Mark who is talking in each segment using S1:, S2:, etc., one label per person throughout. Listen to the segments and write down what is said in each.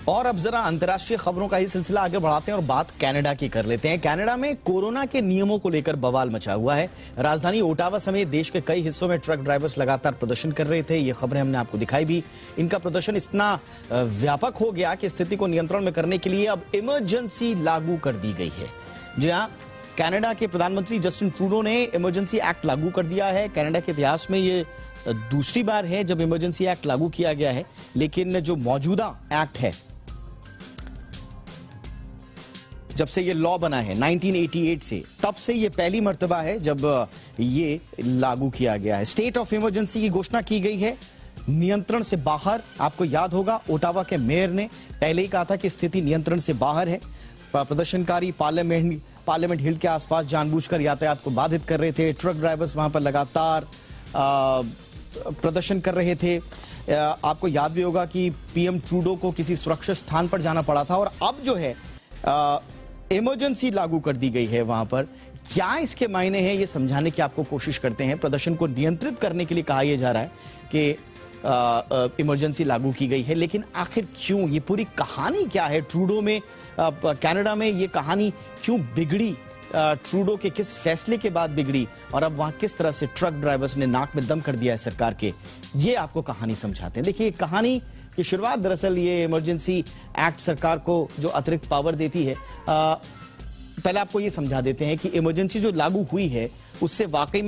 S1: और अब जरा अंतर्राष्ट्रीय खबरों का ही सिलसिला आगे बढ़ाते हैं और बात कनाडा की कर लेते हैं। कनाडा में कोरोना के नियमों को लेकर बवाल मचा हुआ है। राजधानी ओटावा समेत देश के कई हिस्सों में ट्रक ड्राइवर्स लगातार प्रदर्शन कर रहे थे। ये खबरें हमने आपको दिखाई भी। इनका प्रदर्शन इतना व्यापक हो गया कि स्थिति को नियंत्रण में करने के लिए अब इमरजेंसी लागू कर दी गई है। जी हाँ, कनाडा के प्रधानमंत्री जस्टिन ट्रूडो ने इमरजेंसी एक्ट लागू कर दिया है। कनाडा के इतिहास में ये दूसरी बार है जब इमरजेंसी एक्ट लागू किया गया है, लेकिन जो मौजूदा एक्ट है, जब से ये लॉ बना है 1988 से, तब से ये पहली मर्तबा है जब ये लागू किया गया है। स्टेट ऑफ इमरजेंसी की घोषणा की गई है, नियंत्रण से बाहर। आपको याद होगा ओटावा के मेयर ने पहले ही कहा था कि स्थिति नियंत्रण से बाहर है। प्रदर्शनकारी पार्लियामेंट हिल के आसपास जानबूझकर यातायात को बाधित कर रहे थे। ट्रक ड्राइवर्स वहां पर लगातार प्रदर्शन कर रहे थे। आपको याद भी होगा कि पीएम ट्रूडो को किसी सुरक्षित स्थान पर जाना पड़ा था और अब जो है इमरजेंसी लागू कर दी गई है वहां पर। क्या इसके मायने हैं ये समझाने की आपको कोशिश करते हैं। प्रदर्शन को नियंत्रित करने के लिए कहा यह जा रहा है कि इमरजेंसी लागू की गई है, लेकिन आखिर क्यों, ये पूरी कहानी क्या है। ट्रूडो में कनाडा में ये कहानी क्यों बिगड़ी, ट्रूडो के किस फैसले के बाद बिगड़ी और अब वहां किस तरह से ट्रक ड्राइवर्स ने नाक में दम कर दिया है सरकार के, ये आपको कहानी समझाते हैं। देखिए, कहानी की शुरुआत दरअसल ये इमरजेंसी एक्ट सरकार को जो अतिरिक्त पावर देती है, पहले आपको ये समझा देते हैं कि इमरजेंसी जो लागू हुई है उससे वाकई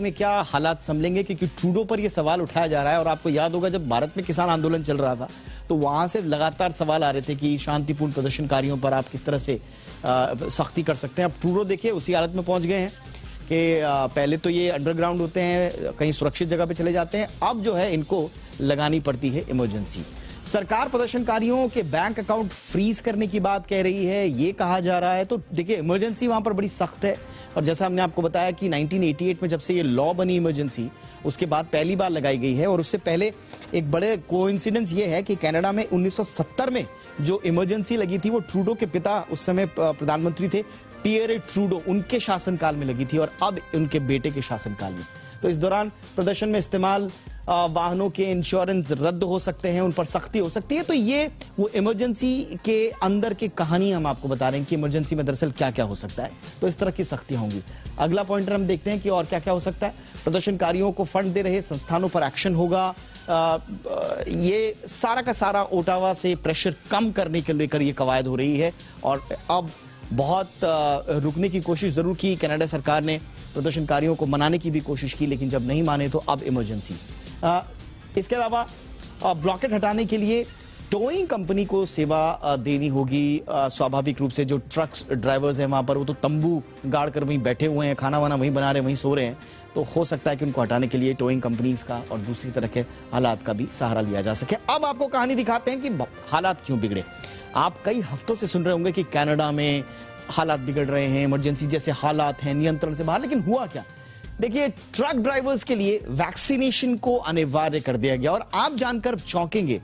S1: में क्या हालात संभलेंगे, क्योंकि ट्रूडो पर यह सवाल उठाया जा रहा है। और आपको याद होगा जब भारत में किसान आंदोलन चल रहा था तो वहां से लगातार सवाल आ रहे थे कि शांतिपूर्ण प्रदर्शनकारियों पर आप किस तरह से सख्ती कर सकते हैं। अब ट्रूडो देखिए उसी हालत में पहुंच गए हैं कि पहले तो ये अंडरग्राउंड होते हैं, कहीं सुरक्षित जगह पे चले जाते हैं, अब जो है इनको लगानी पड़ती है इमरजेंसी। सरकार प्रदर्शनकारियों के बैंक अकाउंट फ्रीज करने की बात कह रही है, ये कहा जा रहा है। तो देखिए, इमरजेंसी वहां पर बड़ी सख्त है और जैसा हमने आपको बताया कि 1988 में जब से ये लॉ बनी इमरजेंसी, उसके बाद पहली बार लगाई गई है। और उससे पहले एक बड़े कोइंसिडेंस ये है कि कनाडा में 1970 में जो इमरजेंसी लगी थी वो ट्रूडो के पिता उस समय प्रधानमंत्री थे पियरे ट्रूडो, उनके शासनकाल में लगी थी और अब उनके बेटे के शासनकाल में। तो इस दौरान प्रदर्शन में इस्तेमाल वाहनों के इंश्योरेंस रद्द हो सकते हैं, उन पर सख्ती हो सकती है। तो ये वो इमरजेंसी के अंदर की कहानी हम आपको बता रहे हैं कि इमरजेंसी में दरअसल क्या क्या हो सकता है। तो इस तरह की सख्तियां होंगी। अगला पॉइंटर हम देखते हैं कि और क्या क्या हो सकता है। प्रदर्शनकारियों को फंड दे रहे संस्थानों पर एक्शन होगा। ये सारा का सारा ओटावा से प्रेशर कम करने के लेकर ये कवायद हो रही है। और अब बहुत रुकने की कोशिश जरूर की कनाडा सरकार ने, प्रदर्शनकारियों को मनाने की भी कोशिश की, लेकिन जब नहीं माने तो अब इमरजेंसी। इसके अलावा ब्लॉकेट हटाने के लिए टोइंग कंपनी को सेवा देनी होगी। स्वाभाविक रूप से जो ट्रक ड्राइवर्स हैं वहां पर वो तो तंबू गाड़ कर वहीं बैठे हुए हैं, खाना वाना वहीं बना रहे हैं, वहीं सो रहे हैं। तो हो सकता है कि उनको हटाने के लिए टोइंग कंपनीज का और दूसरी तरह के हालात का भी सहारा लिया जा सके। अब आपको कहानी दिखाते हैं कि हालात क्यों बिगड़े। आप कई हफ्तों से सुन रहे होंगे कि कनाडा में हालात बिगड़ रहे हैं, इमरजेंसी जैसे हालात हैं, नियंत्रण से बाहर। लेकिन हुआ क्या? देखिए, ट्रक ड्राइवर्स के लिए वैक्सीनेशन को अनिवार्य कर दिया गया और आप जानकर चौंकेंगे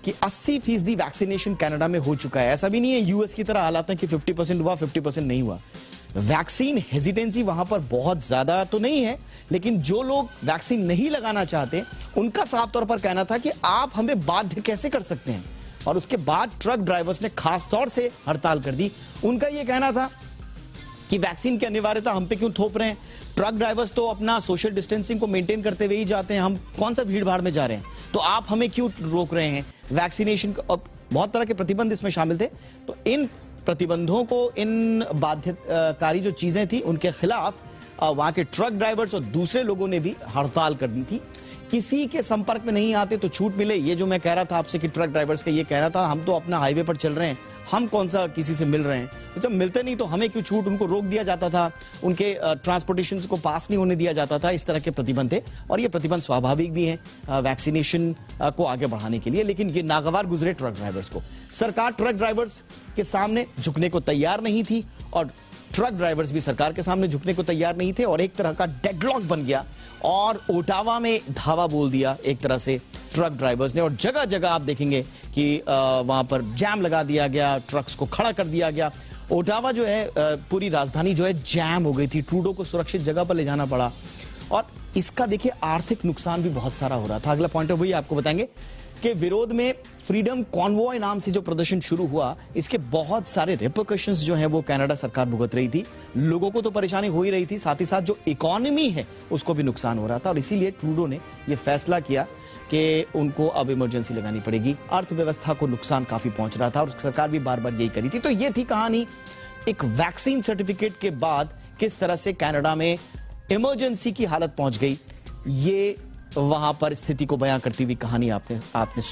S1: कि 80% वैक्सीनेशन कनाडा में हो चुका है। ऐसा भी नहीं है यूएस की तरह हालात है कि 50% हुआ 50% नहीं हुआ। वैक्सीन हेजिटेंसी वहां पर बहुत ज्यादा तो नहीं है, लेकिन जो लोग वैक्सीन नहीं लगाना चाहते उनका साफ तौर पर कहना था कि आप हमें बाध्य कैसे कर सकते हैं। और उसके बाद ट्रक ड्राइवर्स ने खास तौर से हड़ताल कर दी। उनका यह कहना था कि वैक्सीन की अनिवार्यता हम पे क्यों थोप रहे हैं, ट्रक ड्राइवर्स तो अपना सोशल डिस्टेंसिंग को मेंटेन करते हुए ही जाते हैं, हम कौन सा भीड़ भाड़ में जा रहे हैं, तो आप हमें क्यों रोक रहे हैं वैक्सीनेशन। बहुत तरह के प्रतिबंध इसमें शामिल थे। तो इन प्रतिबंधों को, इन बाध्यकारी जो चीजें थी उनके खिलाफ वहां के ट्रक ड्राइवर्स और दूसरे लोगों ने भी हड़ताल कर दी थी। किसी के संपर्क में नहीं आते तो छूट मिले, ये जो मैं कह रहा था आपसे कि ट्रक ड्राइवर्स का ये कहना था, हम तो अपना हाईवे पर चल रहे हैं, हम कौन सा किसी से मिल रहे हैं, तो जब मिलते नहीं तो हमें क्यों छूट। उनको रोक दिया जाता था, उनके ट्रांसपोर्टेशन को पास नहीं होने दिया जाता था। इस तरह के प्रतिबंध थे और ये प्रतिबंध स्वाभाविक भी हैं वैक्सीनेशन को आगे बढ़ाने के लिए। लेकिन ये नागवार गुजरे ट्रक ड्राइवर्स को। सरकार ट्रक ड्राइवर्स के सामने झुकने को तैयार नहीं थी और ट्रक ड्राइवर्स भी सरकार के सामने झुकने को तैयार नहीं थे और एक तरह का डेडलॉक बन गया और ओटावा में धावा बोल दिया एक तरह से ट्रक ड्राइवर्स ने। और जगह जगह आप देखेंगे कि वहां पर जैम लगा दिया गया, ट्रक्स को खड़ा कर दिया गया। ओटावा जो है, पूरी राजधानी जो है जैम हो गई थी। ट्रूडो को सुरक्षित जगह पर ले जाना पड़ा और इसका देखिए आर्थिक नुकसान भी बहुत सारा हो रहा था। अगला पॉइंट वही आपको बताएंगे के विरोध में फ्रीडम कॉन्वॉय नाम से जो प्रदर्शन शुरू हुआ, इसके बहुत सारे रिपरकशंस जो हैं वो कनाडा सरकार भुगत रही थी। लोगों को तो परेशानी हो ही रही थी, साथ ही साथ जो इकोनॉमी है उसको भी नुकसान हो रहा था, और इसीलिए ट्रूडो ने यह फैसला किया कि उनको अब इमरजेंसी लगानी पड़ेगी। अर्थव्यवस्था को नुकसान काफी पहुंच रहा था और सरकार भी बार बार यही करी थी। तो ये थी कहानी एक वैक्सीन सर्टिफिकेट के बाद किस तरह से कनाडा में इमरजेंसी की हालत पहुंच गई। ये वहां पर स्थिति को बयां करती हुई कहानी आपने सुनी।